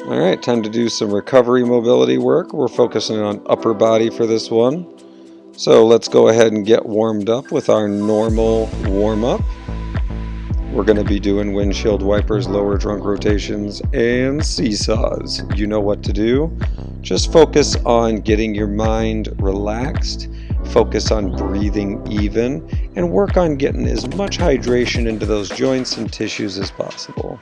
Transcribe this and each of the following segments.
All right, time to do some recovery mobility work. We're focusing on upper body for this one. So let's go ahead and get warmed up with our normal warm-up. We're going to be doing windshield wipers, lower trunk rotations, and seesaws. You know what to do. Just focus on getting your mind relaxed, focus on breathing even, and work on getting as much hydration into those joints and tissues as possible.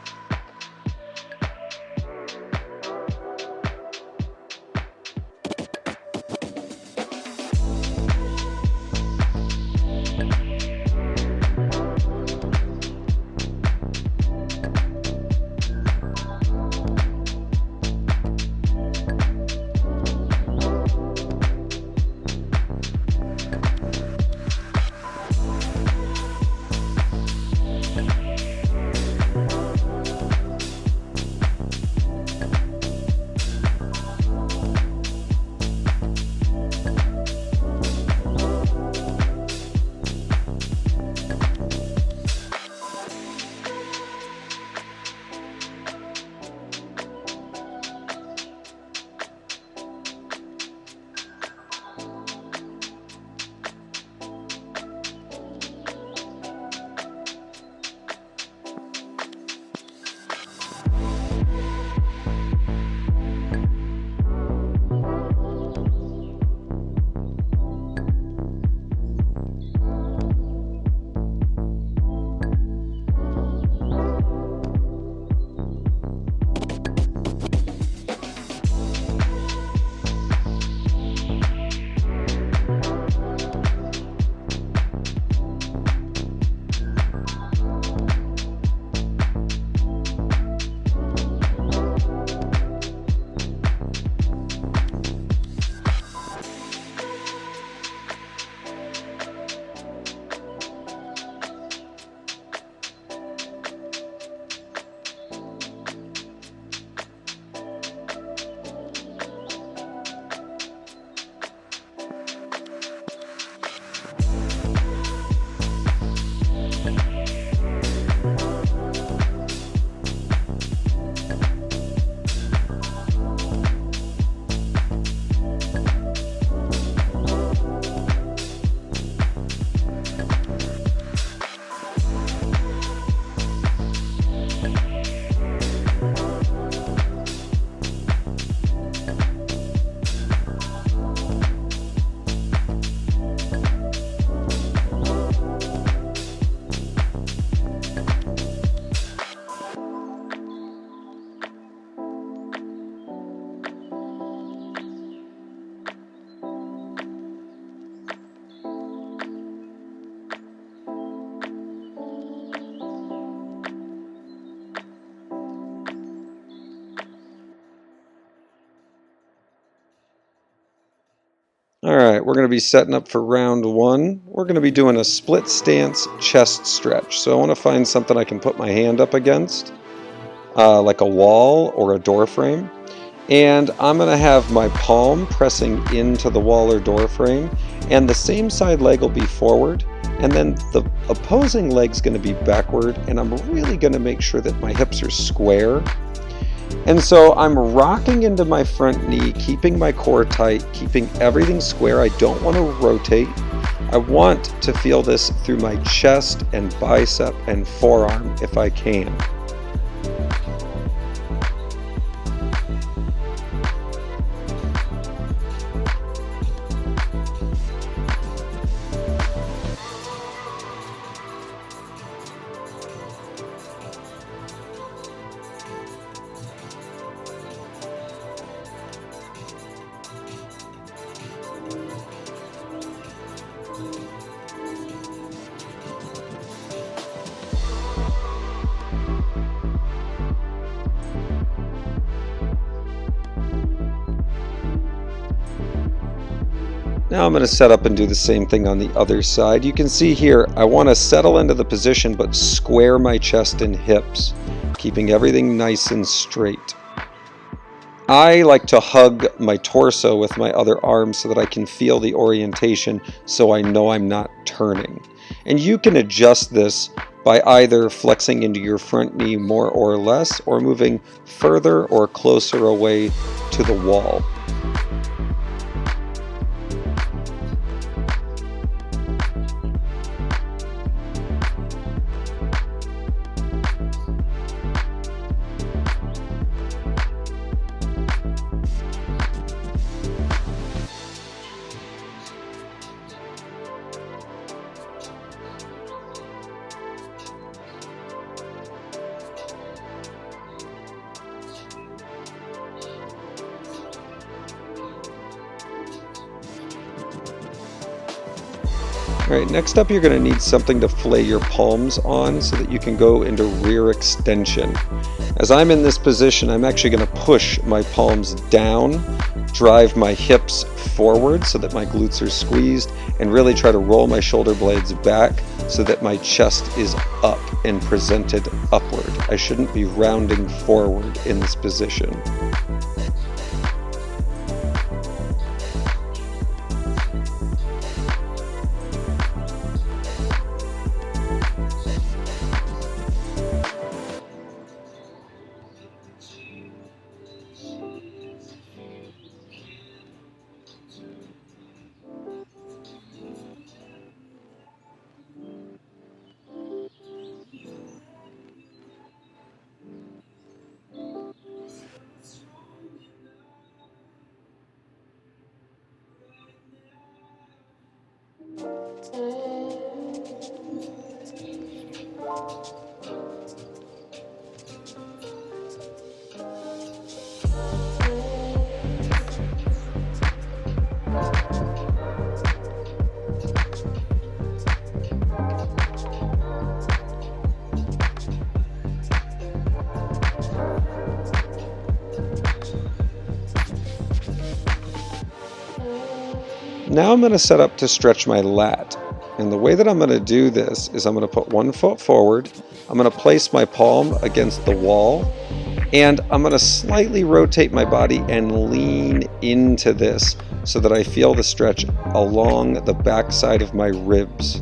All right, we're going to be setting up for round one. We're going to be doing a split stance chest stretch. So I want to find something I can put my hand up against, like a wall or a door frame. And I'm going to have my palm pressing into the wall or door frame, and the same side leg will be forward, and then the opposing leg's going to be backward, and I'm really going to make sure that my hips are square. And so I'm rocking into my front knee, keeping my core tight, keeping everything square. I don't want to rotate. I want to feel this through my chest and bicep and forearm if I can. Now I'm going to set up and do the same thing on the other side. You can see here, I want to settle into the position but square my chest and hips, keeping everything nice and straight. I like to hug my torso with my other arm so that I can feel the orientation so I know I'm not turning. And you can adjust this by either flexing into your front knee more or less, or moving further or closer away to the wall. Alright, next up you're going to need something to flay your palms on so that you can go into rear extension. As I'm in this position, I'm actually going to push my palms down, drive my hips forward so that my glutes are squeezed, and really try to roll my shoulder blades back so that my chest is up and presented upward. I shouldn't be rounding forward in this position. Now I'm going to set up to stretch my lat. And the way that I'm going to do this is I'm going to put one foot forward, I'm going to place my palm against the wall, and I'm going to slightly rotate my body and lean into this so that I feel the stretch along the back side of my ribs.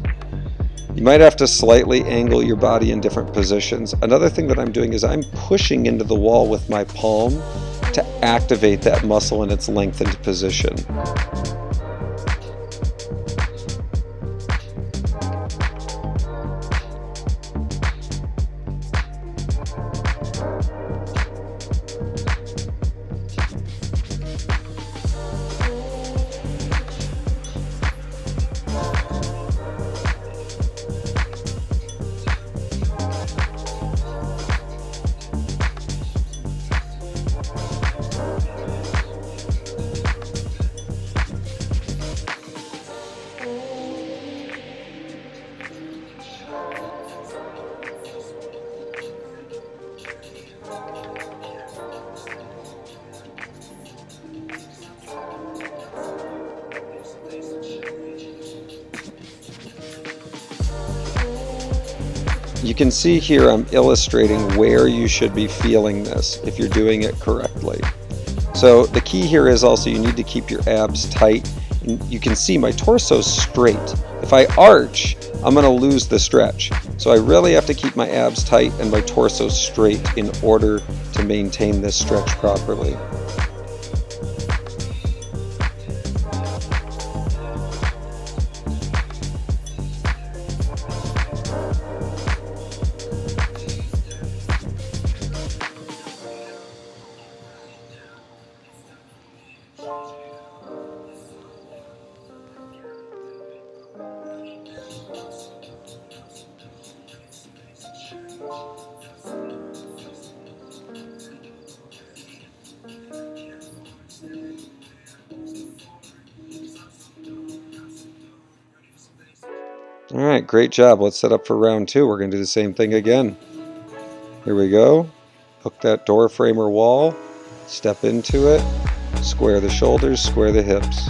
You might have to slightly angle your body in different positions. Another thing that I'm doing is I'm pushing into the wall with my palm to activate that muscle in its lengthened position. You can see here I'm illustrating where you should be feeling this if you're doing it correctly. So the key here is also you need to keep your abs tight. And you can see my torso straight. If I arch, I'm going to lose the stretch. So I really have to keep my abs tight and my torso straight in order to maintain this stretch properly. All right, great job. Let's set up for round two. We're going to do the same thing again. Here we go. Hook that door frame or wall, step into it, square the shoulders, square the hips.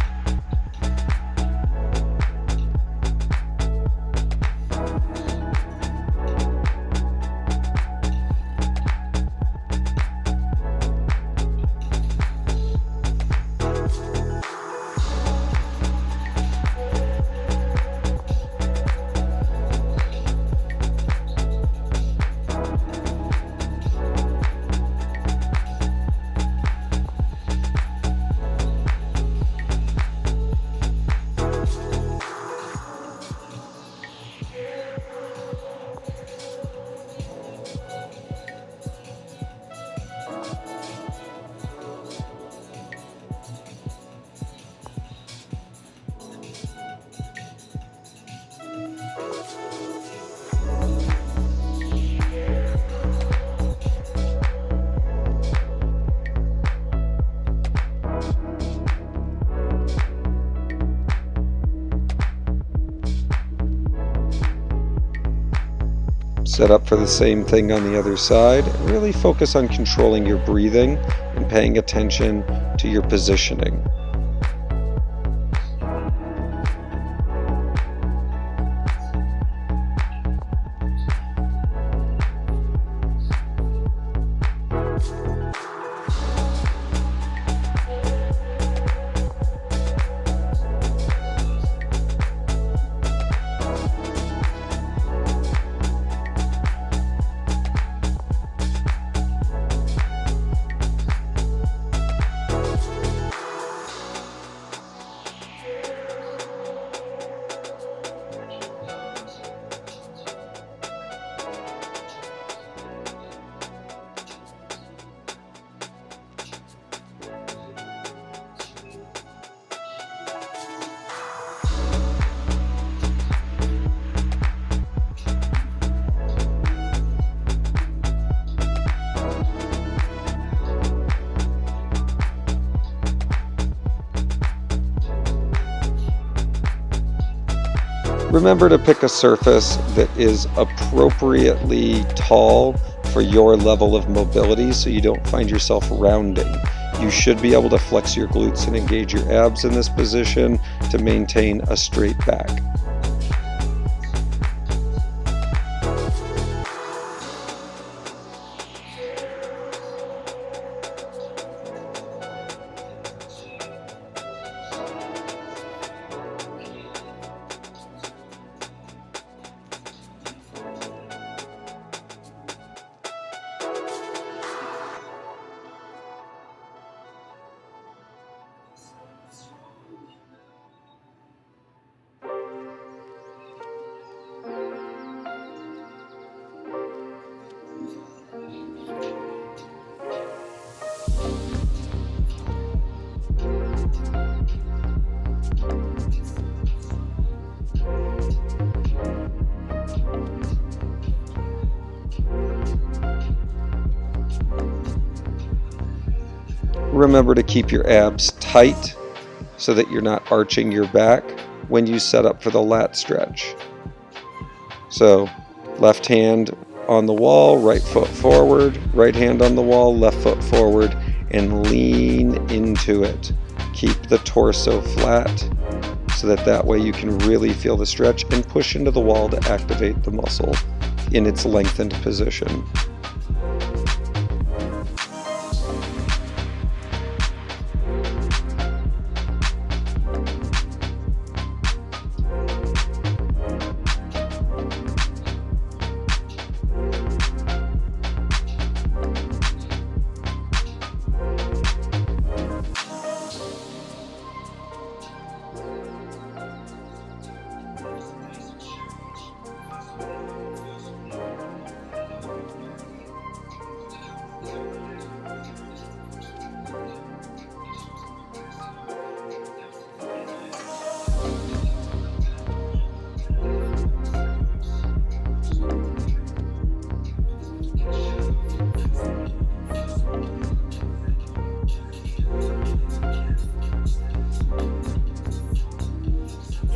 Set up for the same thing on the other side. Really focus on controlling your breathing and paying attention to your positioning. Remember to pick a surface that is appropriately tall for your level of mobility so you don't find yourself rounding. You should be able to flex your glutes and engage your abs in this position to maintain a straight back. Remember to keep your abs tight so that you're not arching your back when you set up for the lat stretch. So left hand on the wall, right foot forward, right hand on the wall, left foot forward, and lean into it. Keep the torso flat so that way you can really feel the stretch and push into the wall to activate the muscle in its lengthened position.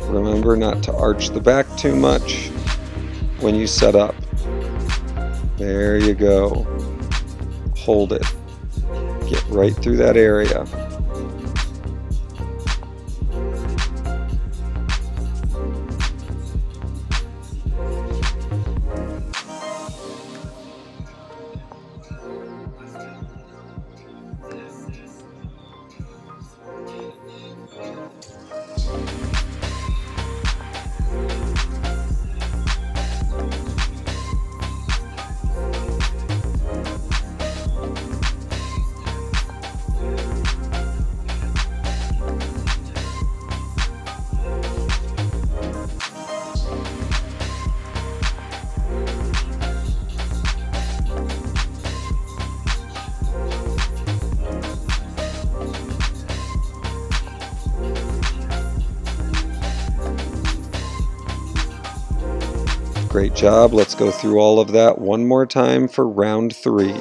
Remember not to arch the back too much when you set up. There you go. Hold it. Get right through that area. Great job. Let's go through all of that one more time for round 3.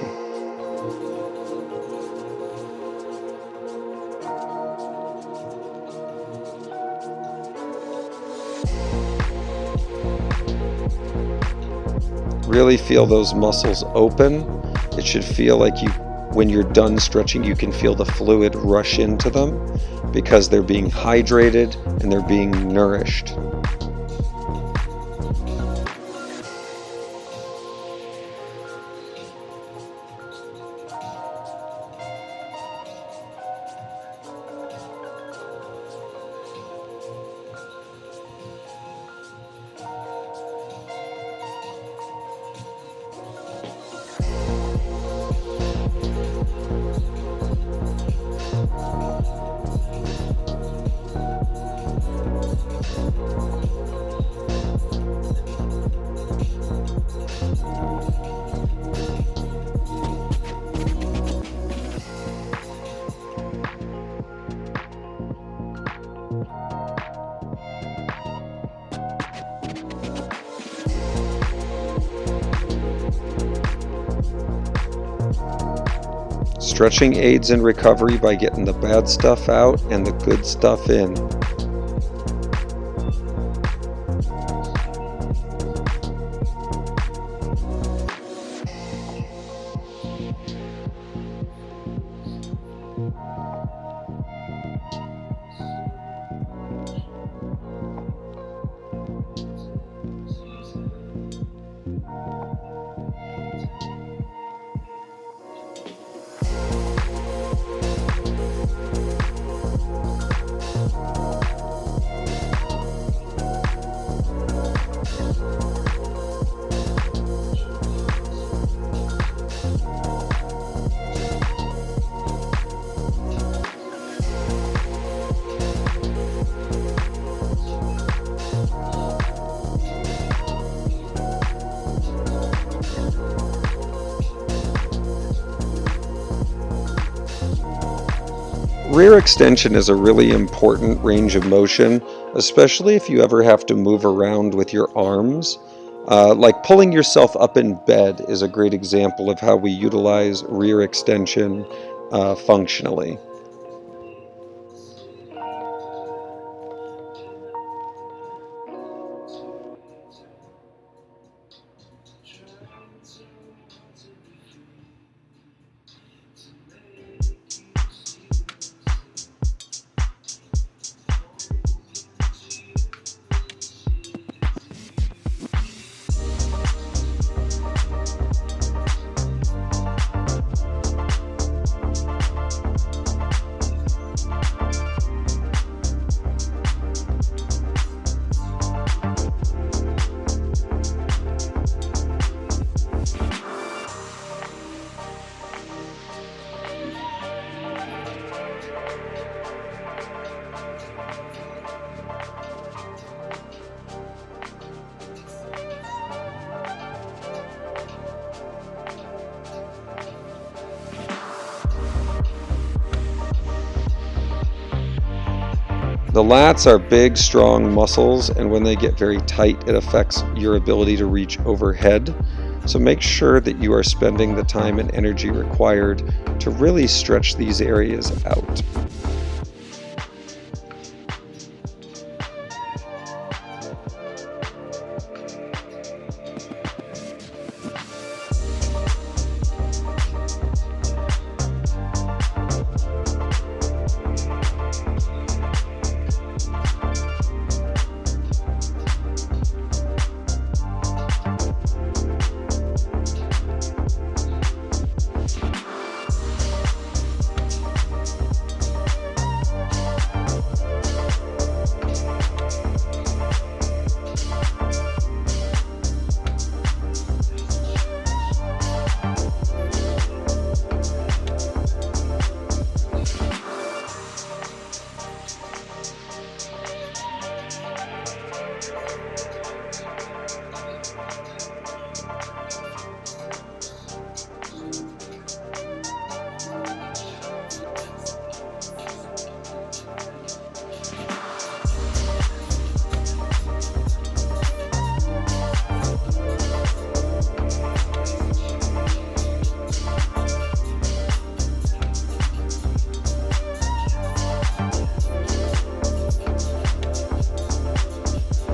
Really feel those muscles open. It should feel like when you're done stretching, you can feel the fluid rush into them because they're being hydrated and they're being nourished. Stretching aids in recovery by getting the bad stuff out and the good stuff in. Rear extension is a really important range of motion, especially if you ever have to move around with your arms. Like pulling yourself up in bed is a great example of how we utilize rear extension functionally. The lats are big, strong muscles, and when they get very tight, it affects your ability to reach overhead. So make sure that you are spending the time and energy required to really stretch these areas out.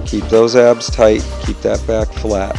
Keep those abs tight, keep that back flat.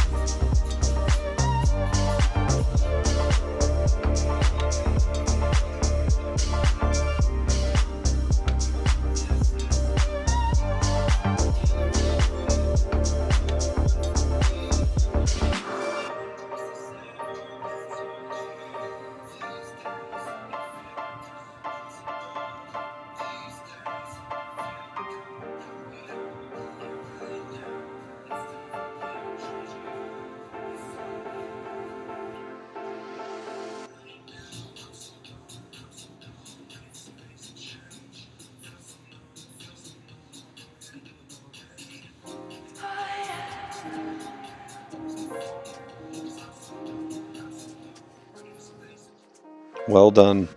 Well done.